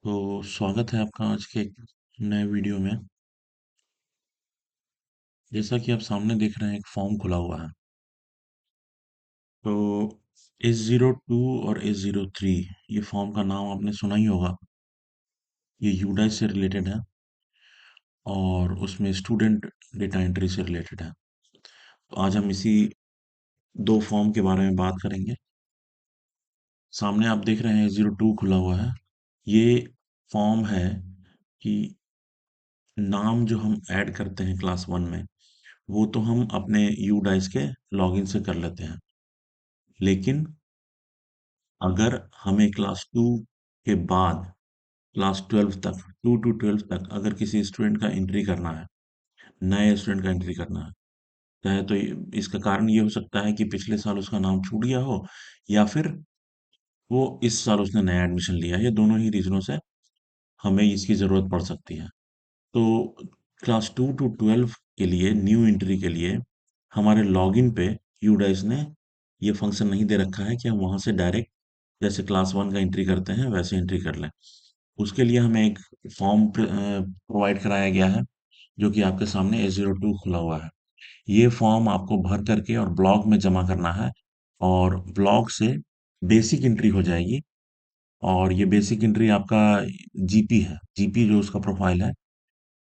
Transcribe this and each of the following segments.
तो स्वागत है आपका आज के एक नए वीडियो में। जैसा कि आप सामने देख रहे हैं, एक फॉर्म खुला हुआ है। तो S02 और S03, ये फॉर्म का नाम आपने सुना ही होगा। ये यूडाइस से रिलेटेड है और उसमें स्टूडेंट डेटा एंट्री से रिलेटेड है। तो आज हम इसी दो फॉर्म के बारे में बात करेंगे। सामने आप देख रहे हैं S02 खुला हुआ है। ये फॉर्म है कि नाम जो हम ऐड करते हैं क्लास वन में, वो तो हम अपने यूडाइस के लॉगिन से कर लेते हैं। लेकिन अगर हमें क्लास टू के बाद क्लास 12 तक, 2 to 12 तक अगर किसी स्टूडेंट का एंट्री करना है, नए स्टूडेंट का एंट्री करना है, चाहे तो इसका कारण ये हो सकता है कि पिछले साल उसका नाम छूट गया हो, या फिर वो इस साल उसने नया एडमिशन लिया है। ये दोनों ही रीजनों से हमें इसकी ज़रूरत पड़ सकती है। तो क्लास 2 to 12 के लिए, न्यू एंट्री के लिए, हमारे लॉगिन पे यूडाइस ने ये फंक्शन नहीं दे रखा है कि हम वहां से डायरेक्ट जैसे क्लास वन का एंट्री करते हैं वैसे एंट्री कर लें। उसके लिए हमें एक फॉर्म प्रोवाइड कराया गया है, जो कि आपके सामने S02 खुला हुआ है। ये फॉर्म आपको भर करके और ब्लॉक में जमा करना है, और ब्लॉक से बेसिक एंट्री हो जाएगी। और ये बेसिक एंट्री आपका जीपी है, जीपी जो उसका प्रोफाइल है,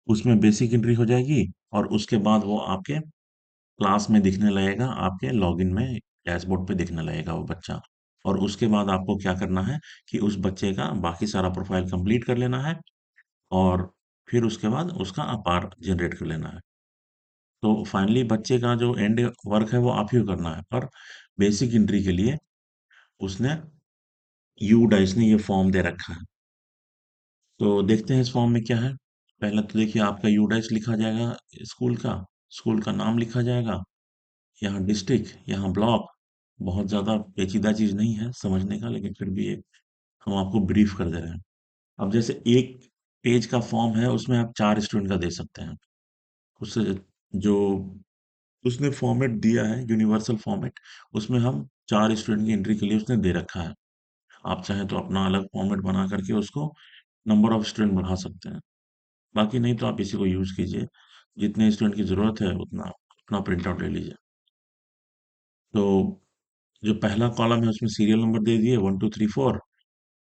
उसमें बेसिक एंट्री हो जाएगी। और उसके बाद वो आपके क्लास में दिखने लगेगा, आपके लॉगिन में डैशबोर्ड पे दिखने लगेगा वो बच्चा। और उसके बाद आपको क्या करना है कि उस बच्चे का बाकी सारा प्रोफाइल कंप्लीट कर लेना है, और फिर उसके बाद उसका अपार जनरेट कर लेना है। तो फाइनली बच्चे का जो एंड वर्क है वो आप ही को करना है, पर बेसिक एंट्री के लिए उसने यू डाइस ने ये फॉर्म दे रखा है। तो देखते हैं इस फॉर्म में क्या है। पहले तो देखिए, आपका यू डाइस लिखा जाएगा, स्कूल का नाम लिखा जाएगा, यहाँ डिस्ट्रिक्ट, यहाँ ब्लॉक। बहुत ज़्यादा पेचीदा चीज़ नहीं है समझने का, लेकिन फिर भी एक हम आपको ब्रीफ कर दे रहे हैं। अब जैसे एक पेज का फॉर्म है, उसमें आप 4 स्टूडेंट का दे सकते हैं। उससे जो उसने फॉर्मेट दिया है, यूनिवर्सल फॉर्मेट, उसमें हम 4 स्टूडेंट की एंट्री के लिए उसने दे रखा है। आप चाहें तो अपना अलग फॉर्मेट बना करके उसको नंबर ऑफ स्टूडेंट बढ़ा सकते हैं। बाकी नहीं तो आप इसी को यूज़ कीजिए। जितने स्टूडेंट की ज़रूरत है उतना अपना प्रिंट आउट ले लीजिए। तो जो पहला कॉलम है उसमें सीरियल नंबर दे दिए 1 2 3 4,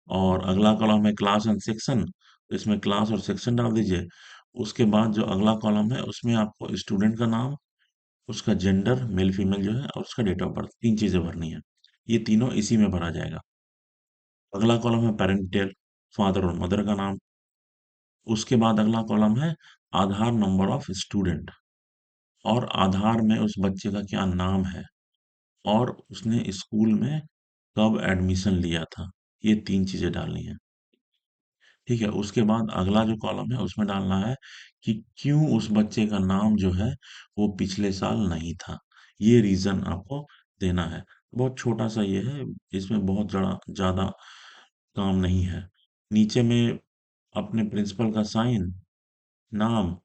और अगला कॉलम है क्लास एंड सेक्शन, तो इसमें क्लास और सेक्शन डाल दीजिए। उसके बाद जो अगला कॉलम है उसमें आपको स्टूडेंट का नाम, उसका जेंडर मेल फीमेल जो है, और उसका डेट ऑफ बर्थ, 3 चीजें भरनी है। ये तीनों इसी में भरा जाएगा। अगला कॉलम है पेरेंटल, फादर और मदर का नाम। उसके बाद अगला कॉलम है आधार नंबर ऑफ स्टूडेंट, और आधार में उस बच्चे का क्या नाम है, और उसने स्कूल में कब एडमिशन लिया था। ये 3 चीजें डालनी है। ठीक है, उसके बाद अगला जो कॉलम है उसमें डालना है कि क्यों उस बच्चे का नाम जो है वो पिछले साल नहीं था। ये रीजन आपको देना है। बहुत छोटा सा ये है, इसमें बहुत ज्यादा काम नहीं है। नीचे में अपने प्रिंसिपल का साइन, नाम,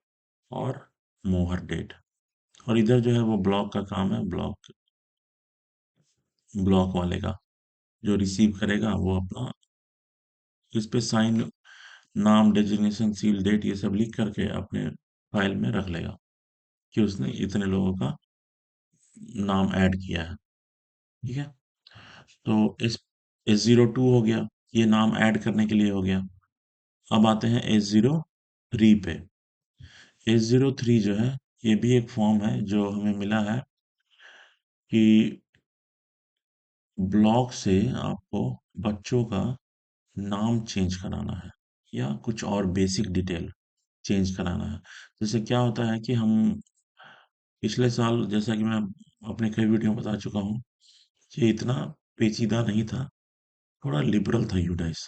और मोहर डेट। और इधर जो है वो ब्लॉक का काम है, ब्लॉक वाले का, जो रिसीव करेगा वो अपना इस पे साइन, नाम, डेजिग्नेशन, सील, डेट, ये सब लिख करके अपने फाइल में रख लेगा कि उसने इतने लोगों का नाम ऐड किया है। ठीक है। तो S02 हो गया, ये नाम ऐड करने के लिए हो गया। अब आते हैं S03 पे। S03 जो है, ये भी एक फॉर्म है जो हमें मिला है कि ब्लॉक से आपको बच्चों का नाम चेंज कराना है, या कुछ और बेसिक डिटेल चेंज कराना है। जैसे क्या होता है कि हम पिछले साल, जैसा कि मैं अपने कई वीडियो में बता चुका हूँ, ये इतना पेचीदा नहीं था, थोड़ा लिबरल था यूडाइस।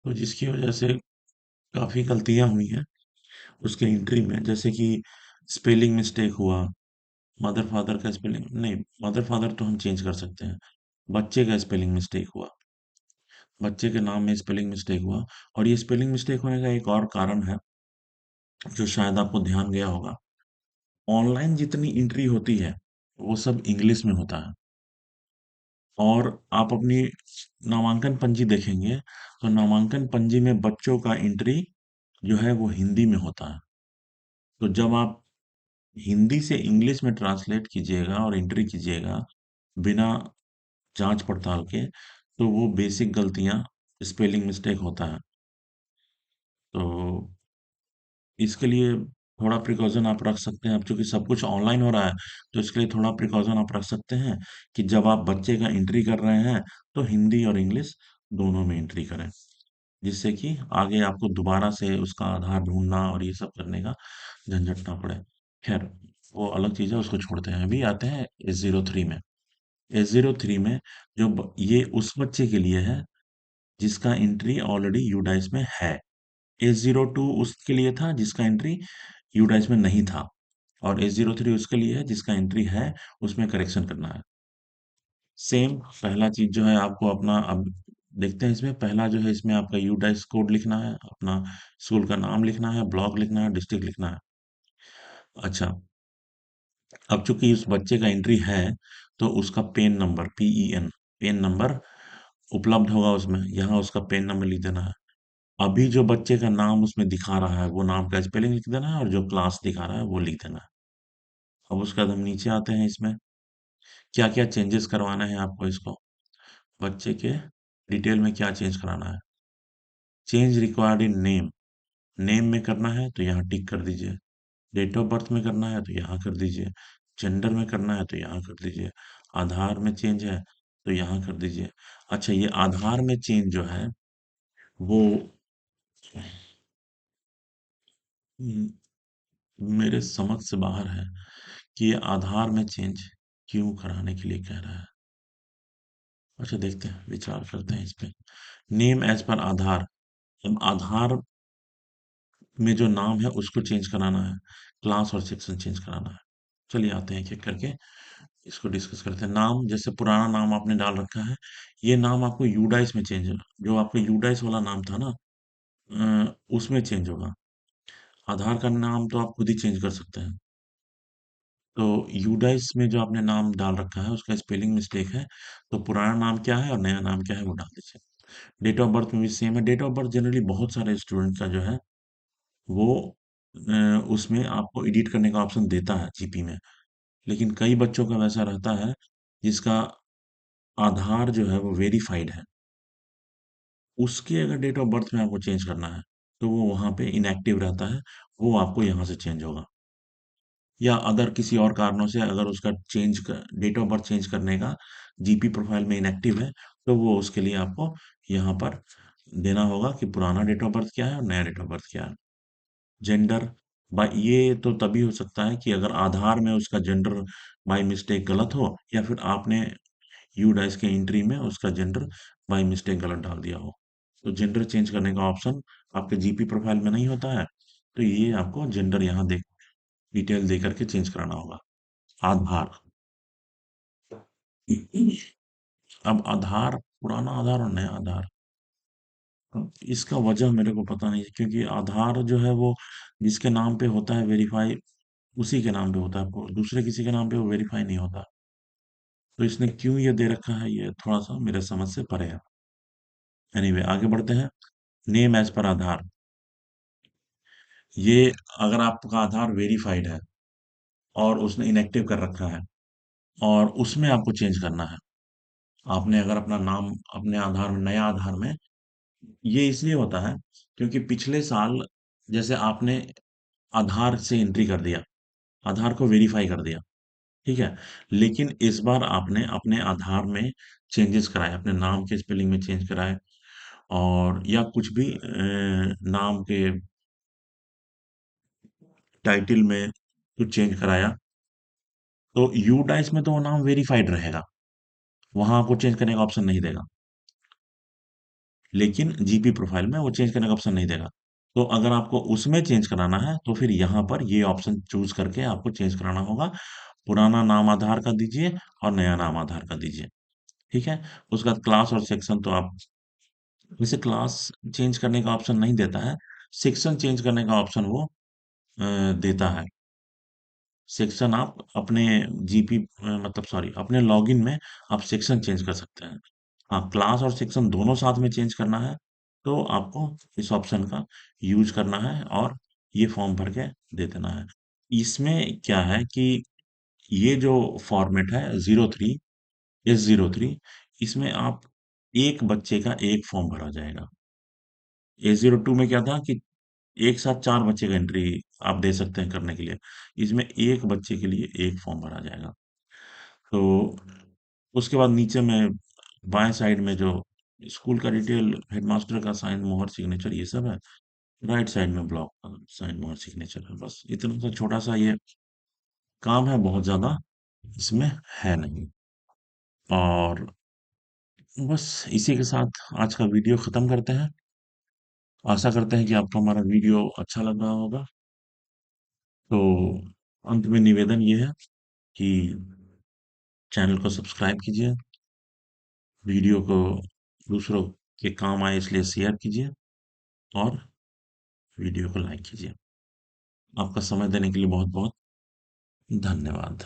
तो जिसकी वजह से काफ़ी गलतियाँ हुई हैं उसके एंट्री में। जैसे कि स्पेलिंग मिस्टेक हुआ, मदर फादर का स्पेलिंग नहीं, मदर फादर तो हम चेंज कर सकते हैं। बच्चे का स्पेलिंग मिस्टेक हुआ, बच्चे के नाम में स्पेलिंग मिस्टेक हुआ। और ये स्पेलिंग मिस्टेक होने का एक और कारण है, जो शायद आपको ध्यान गया होगा। ऑनलाइन जितनी एंट्री होती है वो सब इंग्लिश में होता है, और आप अपनी नामांकन पंजी देखेंगे तो नामांकन पंजी में बच्चों का एंट्री जो है वो हिंदी में होता है। तो जब आप हिंदी से इंग्लिश में ट्रांसलेट कीजिएगा और एंट्री कीजिएगा बिना जांच पड़ताल के, तो वो बेसिक गलतियां, स्पेलिंग मिस्टेक होता है। तो इसके लिए थोड़ा प्रिकॉशन आप रख सकते हैं। अब चूंकि सब कुछ ऑनलाइन हो रहा है, तो इसके लिए थोड़ा प्रिकॉशन आप रख सकते हैं कि जब आप बच्चे का एंट्री कर रहे हैं तो हिंदी और इंग्लिश दोनों में एंट्री करें, जिससे कि आगे आपको दोबारा से उसका आधार ढूंढना और ये सब करने का झंझट ना पड़े। खैर, वो अलग चीज़ है, उसको छोड़ते हैं। अभी आते हैं S03 में। S03 में ये उस बच्चे के लिए है जिसका एंट्री ऑलरेडी यूडाइस में है। S02 उसके लिए था जिसका एंट्री यूडाइस में नहीं था, और S03 उसके लिए है जिसका एंट्री है, उसमें करेक्शन करना है। सेम पहला चीज जो है आपको अपना, अब देखते हैं इसमें पहला जो है, इसमें आपका यूडाइस कोड लिखना है, अपना स्कूल का नाम लिखना है, ब्लॉक लिखना है, डिस्ट्रिक्ट लिखना है। अच्छा, अब चूंकि उस बच्चे का एंट्री है, तो उसका पेन नंबर, पेन नंबर उपलब्ध होगा उसमें, यहाँ उसका पेन नंबर लिख देना है। अभी जो बच्चे का नाम उसमें दिखा रहा है वो नाम का स्पेलिंग लिख देना है, और जो क्लास दिखा रहा है वो लिख देना है। अब उसके बाद हम नीचे आते हैं, इसमें क्या क्या चेंजेस करवाना है आपको, इसको बच्चे के डिटेल में क्या चेंज कराना है। Change required in name, name में करना है तो यहाँ टिक कर दीजिए। डेट ऑफ बर्थ में करना है तो यहाँ कर दीजिए। जेंडर में करना है तो यहाँ कर दीजिए। आधार में चेंज है तो यहाँ कर दीजिए। अच्छा, ये आधार में चेंज जो है वो हम्म, मेरे समझ से बाहर है कि ये आधार में चेंज क्यों कराने के लिए कह रहा है। अच्छा, देखते हैं, विचार करते हैं इस पे। नेम एज पर आधार, अब आधार में जो नाम है उसको चेंज कराना है, क्लास और सेक्शन चेंज कराना है। चलिए आते हैं एक एक करके, इसको डिस्कस करते हैं। नाम, जैसे पुराना नाम आपने डाल रखा है, ये नाम आपको यूडाइस में चेंज है। जो आपका यूडाइस वाला नाम था ना, उसमें चेंज होगा। आधार का नाम तो आप खुद ही चेंज कर सकते हैं। तो यूडाइस में जो आपने नाम डाल रखा है उसका स्पेलिंग मिस्टेक है, तो पुराना नाम क्या है और नया नाम क्या है वो डाल दीजिए। डेट ऑफ बर्थ में भी सेम है। डेट ऑफ बर्थ जनरली बहुत सारे स्टूडेंट का जो है वो उसमें आपको एडिट करने का ऑप्शन देता है जीपी में, लेकिन कई बच्चों का वैसा रहता है जिसका आधार जो है वो वेरीफाइड है, उसके अगर डेट ऑफ बर्थ में आपको चेंज करना है तो वो वहाँ पे इनएक्टिव रहता है, वो आपको यहाँ से चेंज होगा। या अगर किसी और कारणों से अगर उसका डेट ऑफ बर्थ चेंज करने का जीपी प्रोफाइल में इनएक्टिव है, तो वो उसके लिए आपको यहाँ पर देना होगा कि पुराना डेट ऑफ बर्थ क्या है और नया डेट ऑफ बर्थ क्या है। जेंडर, बाय ये तो तभी हो सकता है कि अगर आधार में उसका जेंडर बाय मिस्टेक गलत हो, या फिर आपने यूडाइस के एंट्री में उसका जेंडर बाय मिस्टेक गलत डाल दिया हो। तो जेंडर चेंज करने का ऑप्शन आपके जीपी प्रोफाइल में नहीं होता है, तो ये आपको जेंडर यहाँ देख डिटेल दे करके चेंज कराना होगा। आधार, अब आधार, पुराना आधार और नया आधार, अब इसका वजह मेरे को पता नहीं है, क्योंकि आधार जो है वो जिसके नाम पे होता है वेरीफाई, उसी के नाम पे होता है, दूसरे किसी के नाम पे वो वेरीफाई नहीं होता। तो इसने क्यों ये दे रखा है, ये थोड़ा सा मेरे समझ से परे है। एनीवे, आगे बढ़ते हैं। नेम एज पर आधार, ये अगर आपका आधार वेरीफाइड है और उसने इनएक्टिव कर रखा है और उसमें आपको चेंज करना है, आपने अगर अपना नाम अपने आधार में, नया आधार में, ये इसलिए होता है क्योंकि पिछले साल जैसे आपने आधार से एंट्री कर दिया, आधार को वेरीफाई कर दिया, ठीक है, लेकिन इस बार आपने अपने आधार में चेंजेस कराए, अपने नाम के स्पेलिंग में चेंज कराए, और या कुछ भी नाम के टाइटल में कुछ चेंज कराया, तो यू डाइस में तो वो नाम वेरीफाइड रहेगा, वहां आपको चेंज करने का ऑप्शन नहीं देगा, लेकिन जीपी प्रोफाइल में वो चेंज करने का ऑप्शन नहीं देगा। तो अगर आपको उसमें चेंज कराना है तो फिर यहाँ पर ये ऑप्शन चूज करके आपको चेंज कराना होगा। पुराना नाम आधार का दीजिए और नया नाम आधार का दीजिए, ठीक है। उसके बाद क्लास और सेक्शन, तो आप वैसे क्लास चेंज करने का ऑप्शन नहीं देता है, सेक्शन चेंज करने का ऑप्शन वो देता है। सेक्शन आप अपने जीपी मतलब सॉरी अपने लॉगिन में आप सेक्शन चेंज कर सकते हैं। हाँ, क्लास और सेक्शन दोनों साथ में चेंज करना है तो आपको इस ऑप्शन का यूज करना है और ये फॉर्म भर के दे देना है। इसमें क्या है कि ये जो फॉर्मेट है 03 S03, इसमें आप एक बच्चे का एक फॉर्म भरा जाएगा। A02 में क्या था कि एक साथ 4 बच्चे का एंट्री आप दे सकते हैं करने के लिए। इसमें एक बच्चे के लिए एक फॉर्म भरा जाएगा। तो उसके बाद नीचे में बाएं साइड में जो स्कूल का डिटेल, हेडमास्टर का साइन, मोहर, सिग्नेचर ये सब है। राइट साइड में ब्लॉक का साइन, मोहर, सिग्नेचर है। बस इतना सा छोटा सा ये काम है, बहुत ज्यादा इसमें है नहीं। और बस इसी के साथ आज का वीडियो खत्म करते हैं। आशा करते हैं कि आपको हमारा वीडियो अच्छा लग रहा होगा। तो अंत में निवेदन ये है कि चैनल को सब्सक्राइब कीजिए, वीडियो को दूसरों के काम आए इसलिए शेयर कीजिए और वीडियो को लाइक कीजिए। आपका समय देने के लिए बहुत बहुत धन्यवाद।